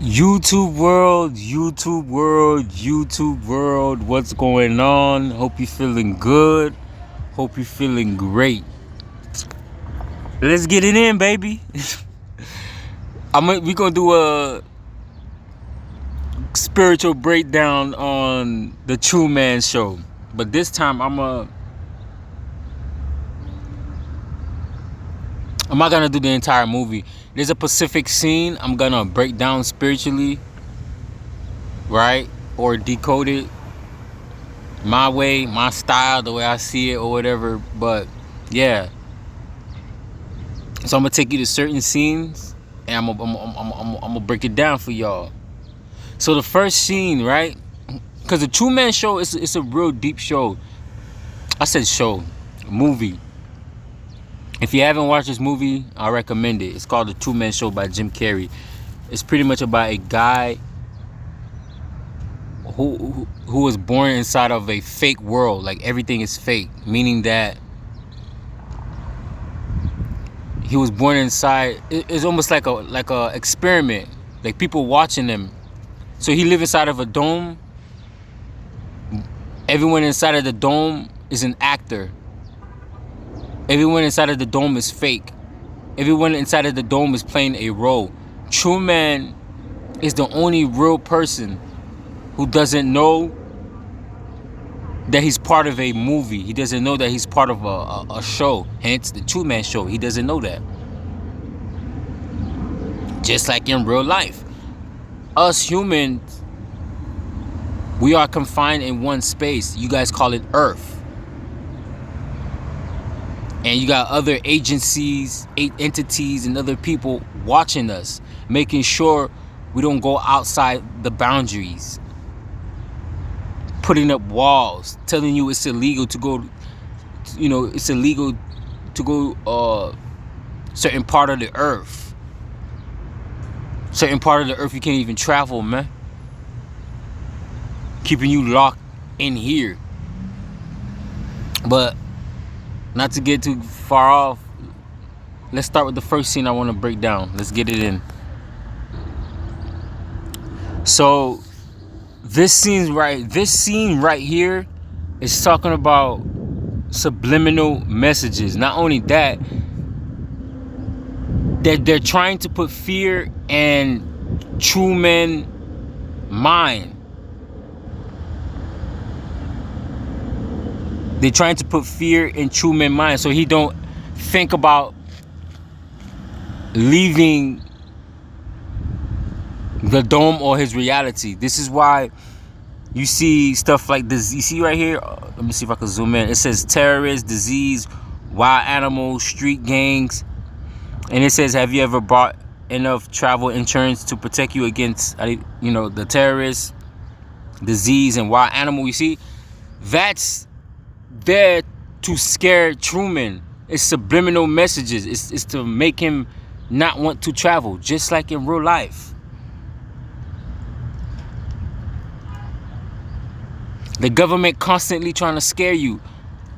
YouTube world, YouTube world, YouTube world, what's going on? Hope you're feeling good. Hope you're feeling great. Let's get it in, baby. We gonna do a spiritual breakdown on the Truman Show, but this time I'm not gonna do the entire movie. There's a specific scene I'm gonna break down spiritually, right? Or decode it my way, my style, the way I see it, or whatever. But yeah, so I'm gonna take you to certain scenes, and I'm gonna break it down for y'all. So the first scene, right? Because the Truman Show it's a real deep show. I said show, movie. If you haven't watched this movie, I recommend it. It's called The Truman Show by Jim Carrey. It's pretty much about a guy who was born inside of a fake world. Like everything is fake, meaning that he was born inside. It's almost like a experiment, like people watching him. So he lived inside of a dome. Everyone inside of the dome is an actor. Everyone inside of the dome is fake. Everyone inside of the dome is playing a role. Truman is the only real person who doesn't know that he's part of a movie. He doesn't know that he's part of a show. Hence the Truman Show. He doesn't know that. Just like in real life. Us humans, we are confined in one space. You guys call it Earth. And you got other agencies, entities, and other people watching us, making sure we don't go outside the boundaries. Putting up walls, telling you it's illegal to go, it's illegal to go certain part of the earth. Certain part of the earth you can't even travel, man. Keeping you locked in here. But not to get too far off, let's start with the first scene I want to break down. Let's get it in. So this scene right here is talking about subliminal messages. Not only that, they're trying to put fear in Truman's mind. They're trying to put fear in Truman's mind so he don't think about leaving the dome or his reality. This is why you see stuff like this. You see right here, let me see if I can zoom in. It says terrorists, disease, wild animals, street gangs. And it says, have you ever bought enough travel insurance to protect you against, the terrorists, disease, and wild animal? You see, that's there to scare Truman. It's subliminal messages. It's to make him not want to travel, just like in real life. The government constantly trying to scare you.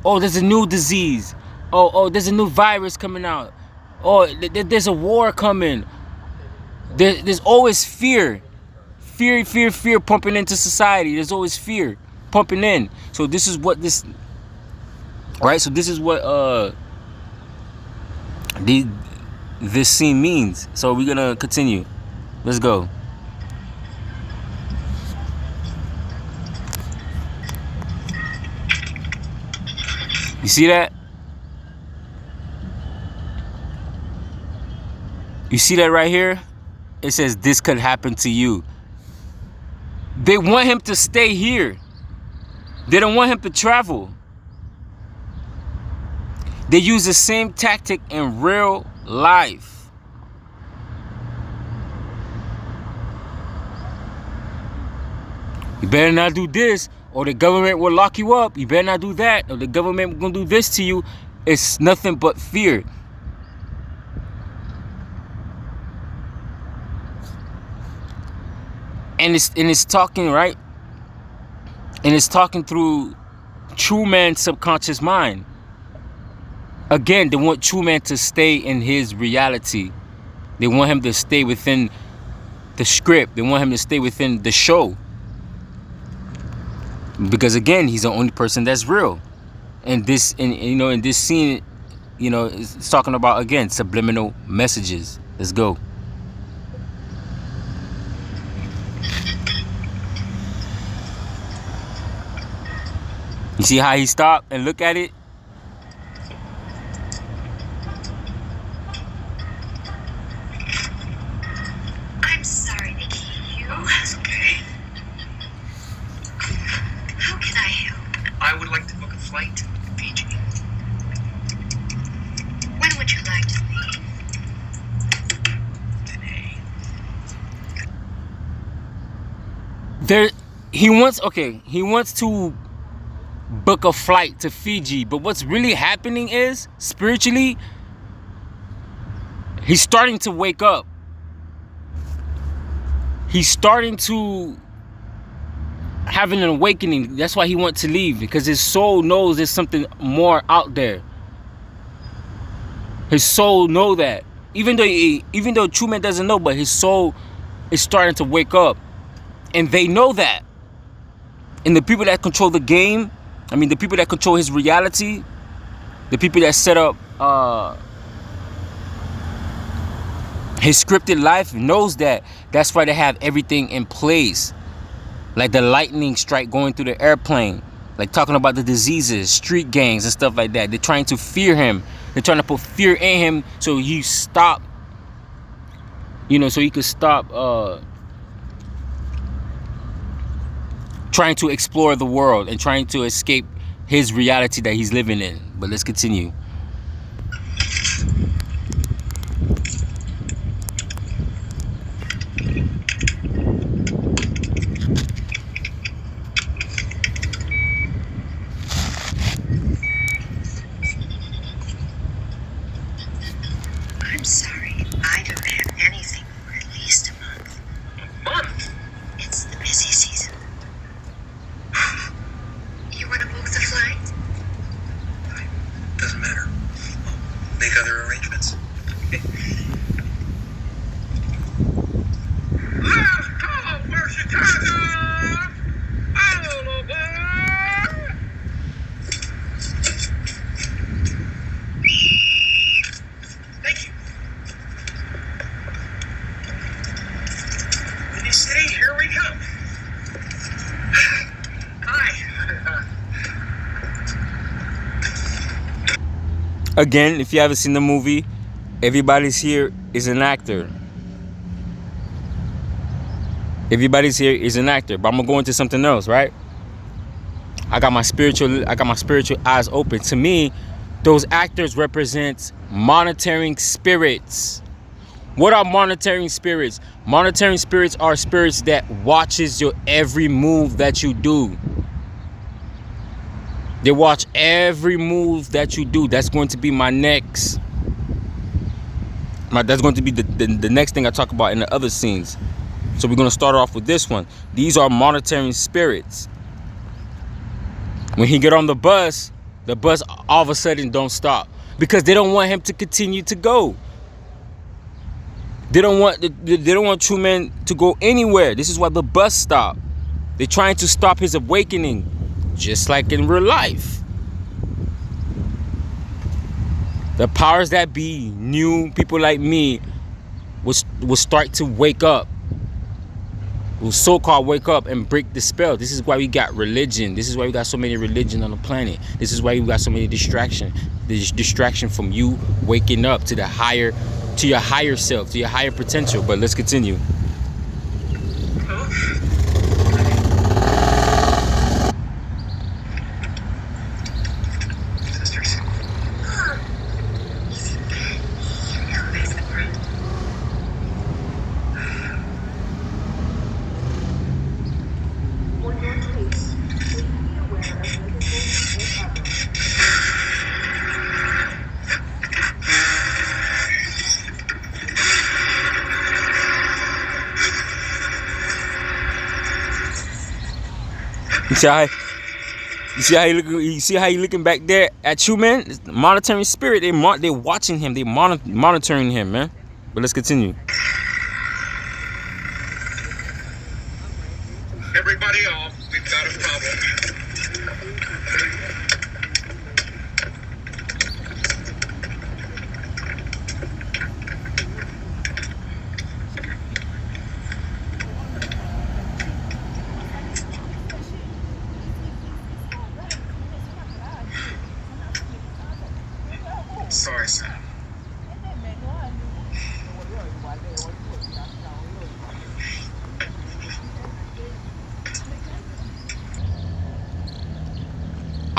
Oh, there's a new disease. Oh, there's a new virus coming out. Oh, there's a war coming. There's always fear. Fear pumping into society. There's always fear pumping in. So this is what this... Right, so this is what this scene means. So we're gonna continue. Let's go. You see that? You see that right here? It says this could happen to you. They want him to stay here. They don't want him to travel. They use the same tactic in real life. You better not do this, or the government will lock you up. You better not do that, or the government will gonna do this to you. It's nothing but fear. And it's talking, right? And it's talking through Truman's subconscious mind. Again, they want Truman to stay in his reality. They want him to stay within the script. They want him to stay within the show. Because again, he's the only person that's real. And this, and you know, in this scene, you know, it's talking about, again, subliminal messages. Let's go. You see how he stopped and look at it? I'm sorry, Nikki. It's okay. How can I help? I would like to book a flight to Fiji. When would you like to leave? Today. He wants to book a flight to Fiji, but what's really happening is, spiritually, he's starting to wake up. He's starting to have an awakening. That's why he wants to leave, because his soul knows there's something more out there. His soul know that, even though Truman doesn't know, but his soul is starting to wake up, and they know that. And the people that control the game, I mean, the people that control his reality, the people that set up his scripted life, knows that. That's why they have everything in place. Like the lightning strike going through the airplane. Like talking about the diseases, street gangs and stuff like that. They're trying to fear him. They're trying to put fear in him so he stop, you know, so he could stop trying to explore the world and trying to escape his reality that he's living in. But let's continue. I'm sorry. I don't have anything for at least a month. A month? It's the busy season. You want to book the flight? Doesn't matter. I'll make other arrangements. Let's go for Chicago! All aboard! Thank you. Windy City, here we come. Hi. Again, if you haven't seen the movie, everybody's here is an actor. Everybody's here is an actor. But I'm gonna go into something else, right? I got my spiritual eyes open. To me, those actors represent monitoring spirits. What are monitoring spirits? Monitoring spirits are spirits that watches your every move that you do. They watch every move that you do. That's going to be my next. That's going to be the next thing I talk about in the other scenes. So we're going to start off with this one. These are monitoring spirits. When he get on the bus all of a sudden don't stop, because they don't want him to continue to go. They don't want Truman to go anywhere. This is why the bus stopped. They're trying to stop his awakening, just like in real life. The powers that be knew people like me will start to wake up. Will so-called wake up and break the spell. This is why we got religion. This is why we got so many religions on the planet. This is why we got so many distractions. The distraction from you waking up to your higher self, to your higher potential. But let's continue. Sisters. You see how he looking back there at Truman? Monitoring spirit. They're watching him. They monitoring him, man. But let's continue.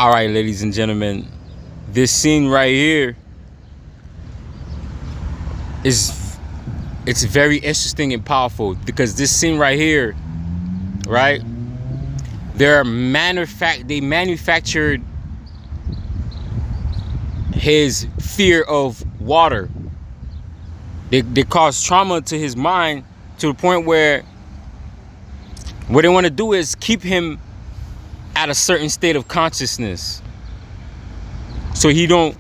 All right, ladies and gentlemen, this scene right here it's very interesting and powerful, because this scene right here, right? They manufactured his fear of water. They caused trauma to his mind to the point where what they want to do is keep him at a certain state of consciousness, so he don't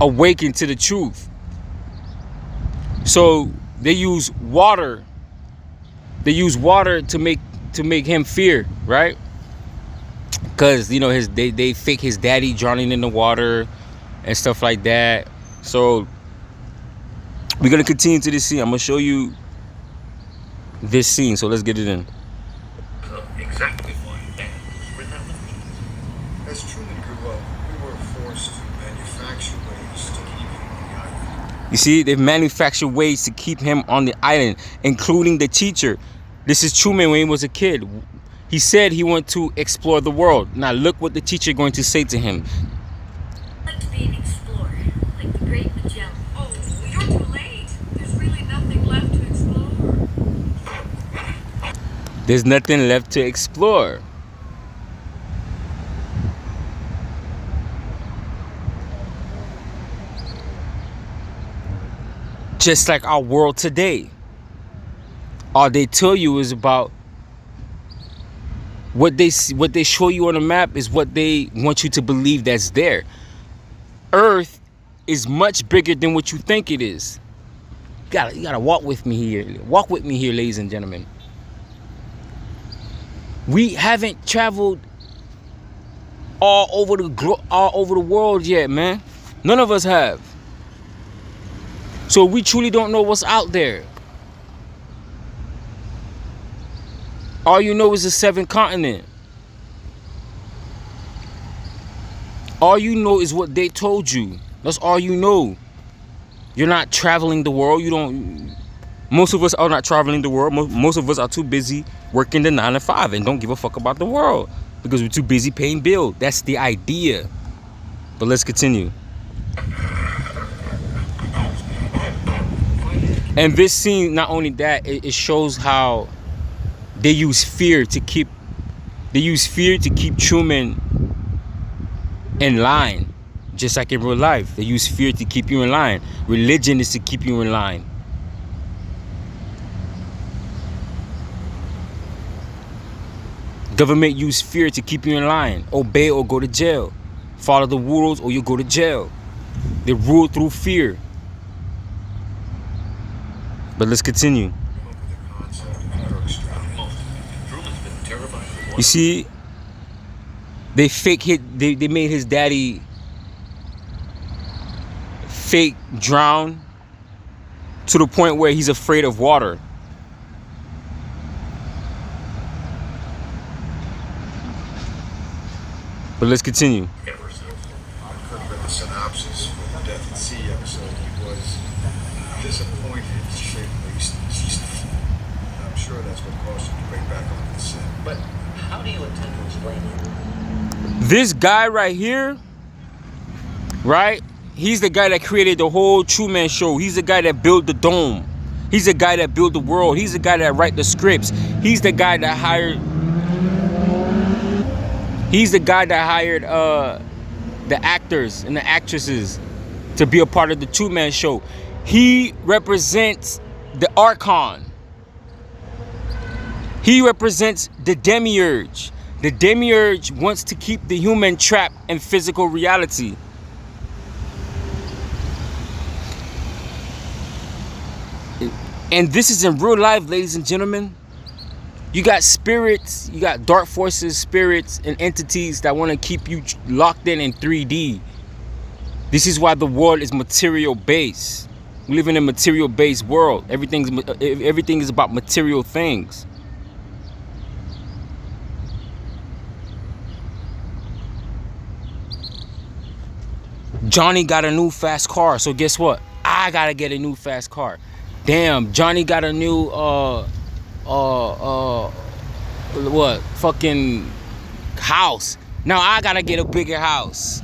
awaken to the truth. So they use water. They use water to make him fear, right? Because you know they fake his daddy drowning in the water and stuff like that. So we're gonna continue to this scene. I'm gonna show you this scene. So let's get it in. Exactly why that was relentless. As Truman grew up, we were forced to manufacture ways to keep him on the island. You see, they've manufactured ways to keep him on the island, including the teacher. This is Truman when he was a kid. He said he wanted to explore the world. Now look what the teacher is going to say to him. I'd like to be an explorer, like the great Magellan. Oh, you're too late. There's really nothing left to explore. There's nothing left to explore. Just like our world today. All they tell you is about what they show you on the map is what they want you to believe that's there. Earth is much bigger than what you think it is. You gotta walk with me here. Walk with me here, ladies and gentlemen. We haven't traveled all over the world yet, man. None of us have. So we truly don't know what's out there. All you know is the 7th continent. All you know is what they told you. That's all you know. You're not traveling the world. Most of us are not traveling the world. Most of us are too busy working the 9 to 5 and don't give a fuck about the world because we're too busy paying bills. That's the idea. But let's continue. And this scene, not only that, it shows how they use fear to keep Truman in line, just like in real life. They use fear to keep you in line. Religion is to keep you in line. Government use fear to keep you in line. Obey or go to jail. Follow the rules or you go to jail. They rule through fear. But let's continue. You see, they made his daddy fake drown to the point where he's afraid of water. But let's continue. I couldn't read the synopsis for the Death at Sea episode. He was disappointed, to say the least. I'm sure that's what caused him to break back onto the set. But how do you intend to explain it? This guy right here, right? He's the guy that created the whole Truman Show. He's the guy that built the dome. He's the guy that built the world. He's the guy that write the scripts. He's the guy that hired the actors and the actresses to be a part of the Truman Show. He represents the Archon. He represents the Demiurge. The Demiurge wants to keep the human trapped in physical reality. And this is in real life, ladies and gentlemen. You got spirits, you got dark forces, spirits, and entities that want to keep you locked in 3D. This is why the world is material based. We live in a material based world. Everything is about material things. Johnny got a new fast car, so guess what? I gotta get a new fast car. Damn, Johnny got a new what fucking house. Now I gotta get a bigger house.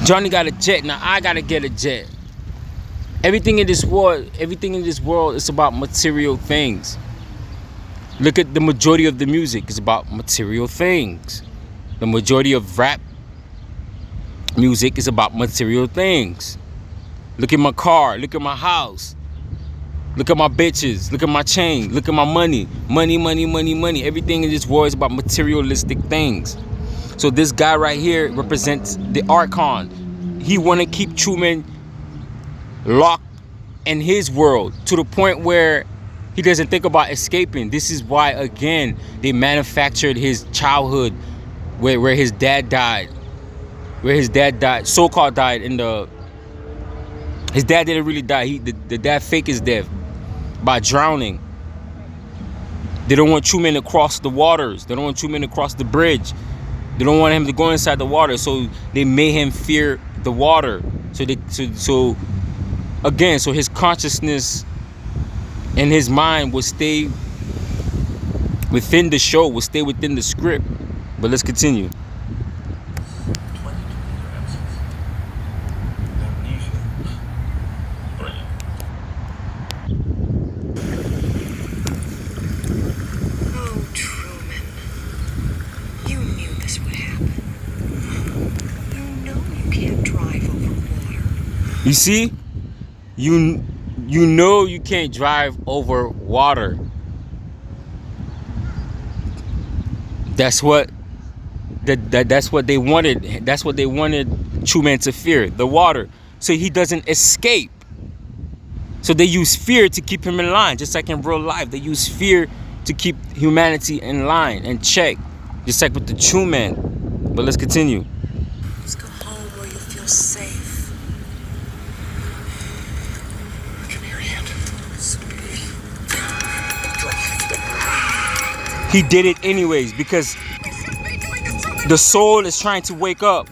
Johnny got a jet. Now I gotta get a jet. Everything in this world is about material things. Look at the majority of the music is about material things. The majority of rap music is about material things. Look at my car. Look at my house. Look at my bitches. Look at my chain. Look at my money. Money, money, money, money. Everything in this world is about materialistic things. So this guy right here represents the Archon. He want to keep Truman locked in his world to the point where he doesn't think about escaping. This is why, again, they manufactured his childhood where his dad died. Where his dad died, so-called died in the... His dad didn't really die. The dad faked his death by drowning. They don't want Truman to cross the waters. They don't want Truman to cross the bridge. They don't want him to go inside the water. So they made him fear the water. So his consciousness and his mind will stay within the show, will stay within the script. But let's continue. 22 absence. Amnesia. Brilliant. Oh, Truman. You knew this would happen. You know you can't drive over water. You see? You know you can't drive over water. That's what that's what they wanted. That's what they wanted Truman to fear, the water. So he doesn't escape. So they use fear to keep him in line, just like in real life. They use fear to keep humanity in line and check, just like with the Truman. But let's continue. Let's go home where you feel safe. Give me your hand. He did it anyways because the soul is trying to wake up.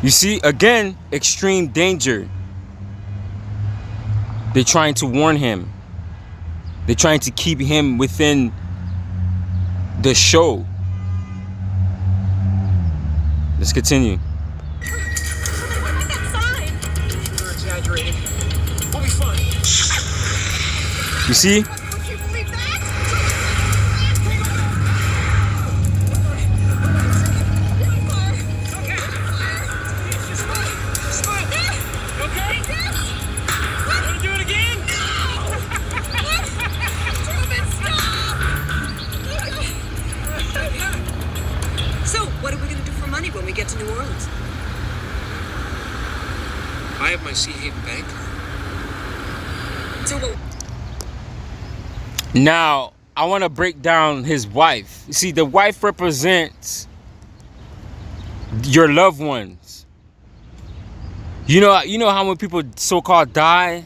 You see, again, extreme danger. They're trying to warn him. They're trying to keep him within the show. Let's continue. You're exaggerating. We'll be fine. You see? Would you believe that? Okay? Want to do it again? Truman, stop! So, what are we going to do for money when we get to New Orleans? I have my Sea Haven bank card. So, what? Now, I want to break down his wife. You see, the wife represents your loved ones. You know how many people so-called die?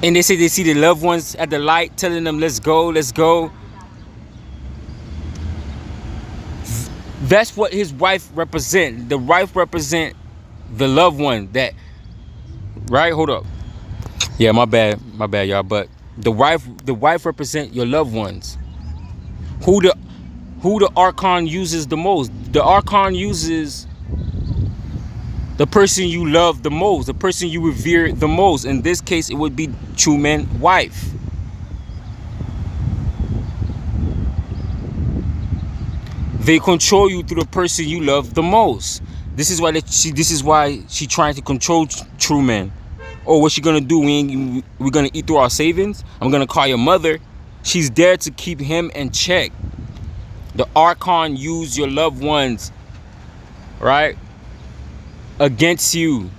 And they say they see the loved ones at the light telling them, let's go, let's go. That's what his wife represents. The wife represents the loved one that, right? Hold up. Yeah, my bad, y'all. But the wife represents your loved ones. Who the Archon uses the most? The Archon uses the person you love the most, the person you revere the most. In this case, it would be Truman's wife. They control you through the person you love the most. This is why she trying to control Truman. Oh, what's she gonna do? We're gonna eat through our savings? I'm gonna call your mother. She's there to keep him in check. The Archon use your loved ones, right, against you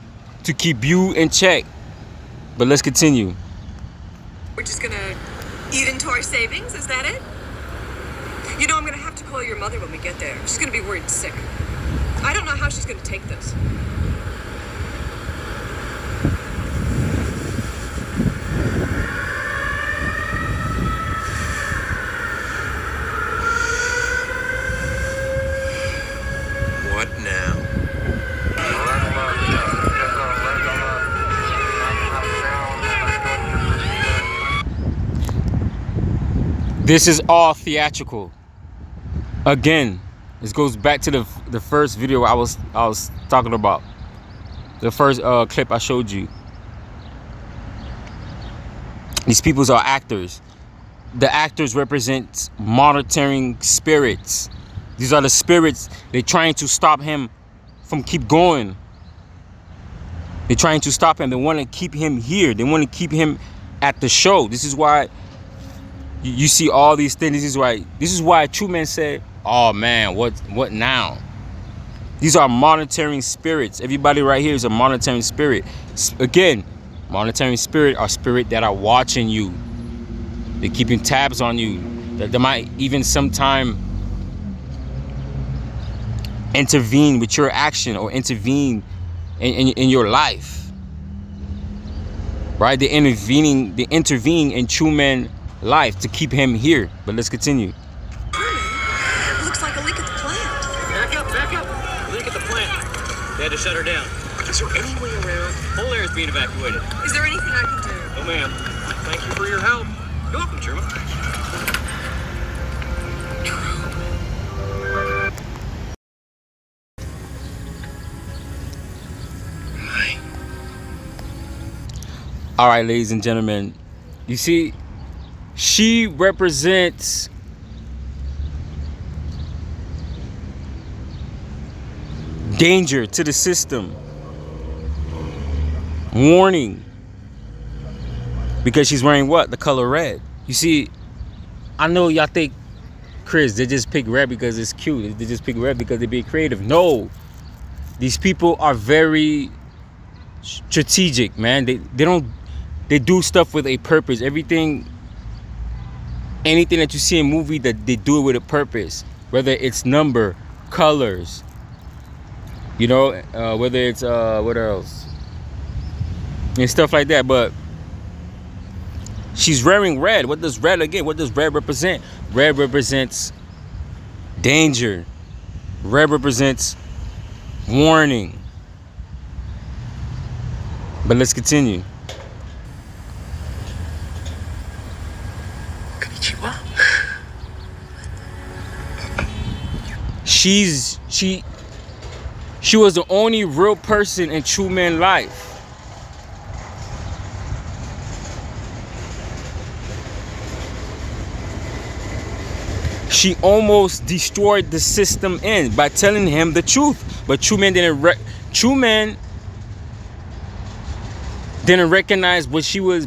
to keep you in check. But let's continue. We're just going to eat into our savings? Is that it? You know, I'm going to have to call your mother when we get there. She's going to be worried sick. I don't know how she's going to take this. This is all theatrical. Again, this goes back to the first video I was talking about. The first clip I showed you. These peoples are actors. The actors represent monitoring spirits. These are the spirits. They're trying to stop him from keep going. They're trying to stop him. They want to keep him here. They want to keep him at the show. This is why you see all these things. This is why Truman said, "Oh man, what now?" These are monitoring spirits. Everybody right here is a monitoring spirit. Again, monitoring spirit are spirit that are watching you. They're keeping tabs on you. That they might even sometime intervene with your action or intervene in your life. Right? They intervene in Truman's life to keep him here. But let's continue. Looks like a leak at the plant. Back up. Leak at the plant. They had to shut her down. Is there any way around? Whole area is being evacuated. Is there anything I can do? Oh, ma'am. Thank you for your help. You're welcome, Truman. All right, ladies and gentlemen, you see, she represents danger to the system, warning, because she's wearing what? The color red. You see, I know y'all think, Chris, they just pick red because it's cute. They just pick red because they're being creative. No, these people are very strategic, man. They do stuff with a purpose. Anything that you see in a movie, that they do it with a purpose. Whether it's number, colors, you know, whether it's what else, and stuff like that. But she's wearing red. What does red represent? Red represents danger. Red represents warning. But let's continue. She was the only real person in Truman's life. She almost destroyed the system by telling him the truth, but Truman didn't recognize what she was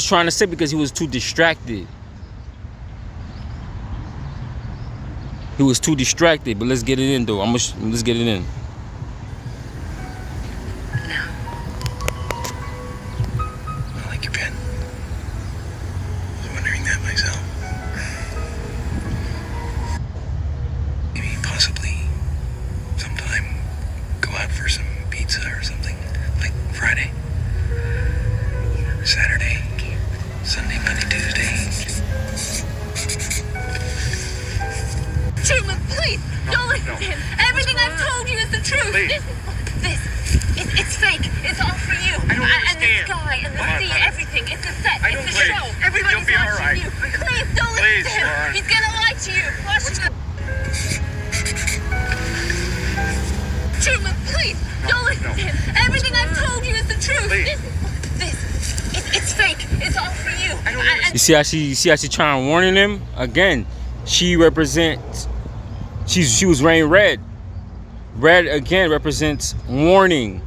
trying to say because he was too distracted. He was too distracted. But let's get it in, though. Let's get it in. I like your pen. I was wondering that myself. Maybe possibly sometime go out for some pizza or something. Like Friday, Saturday, Sunday, Monday, Tuesday. Truman, please, don't listen to him. Everything I've told you is the truth. It's fake. It's all for you. I don't understand. And the sky and the sea, everything. It's a set. I don't It's a play. show. Everybody's You'll be all watching right. you. Please, don't Please, listen to him. Lauren. He's gonna lie to you. Watch him. Truman, please, don't listen to him. Everything I've told you is the truth. It's fake. It's all for you. I don't understand. You see how she trying to warning him again. She represents. She was wearing red. Red again represents warning.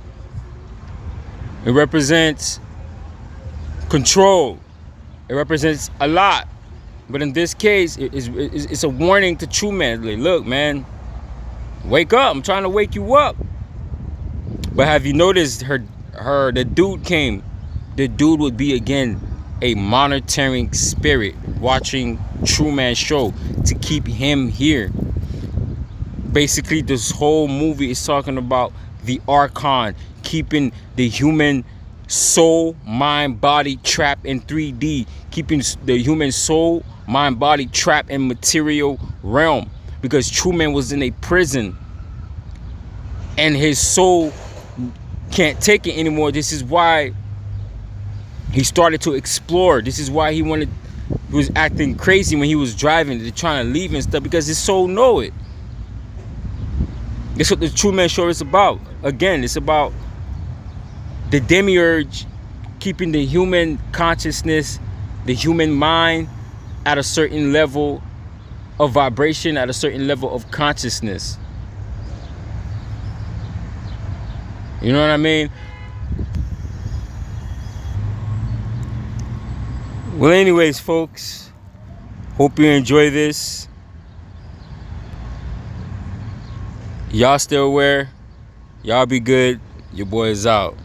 It represents control. It represents a lot. But in this case, it's a warning to Truman. Like, look, man, wake up. I'm trying to wake you up. But have you noticed the dude came? The dude would be again a monitoring spirit watching Truman's show to keep him here. Basically, this whole movie is talking about the Archon keeping the human soul, mind, body trapped in 3D, keeping the human soul, mind, body trapped in material realm, because Truman was in a prison and his soul can't take it anymore. This is why he started to explore. This is why he wanted He was acting crazy when he was driving. They're trying to leave and stuff because his soul know it. That's what the Truman Show is about. Again, it's about the demiurge keeping the human consciousness, the human mind at a certain level of vibration, at a certain level of consciousness. You know what I mean? Well, anyways, folks, hope you enjoy this. Y'all still aware? Y'all be good. Your boy is out.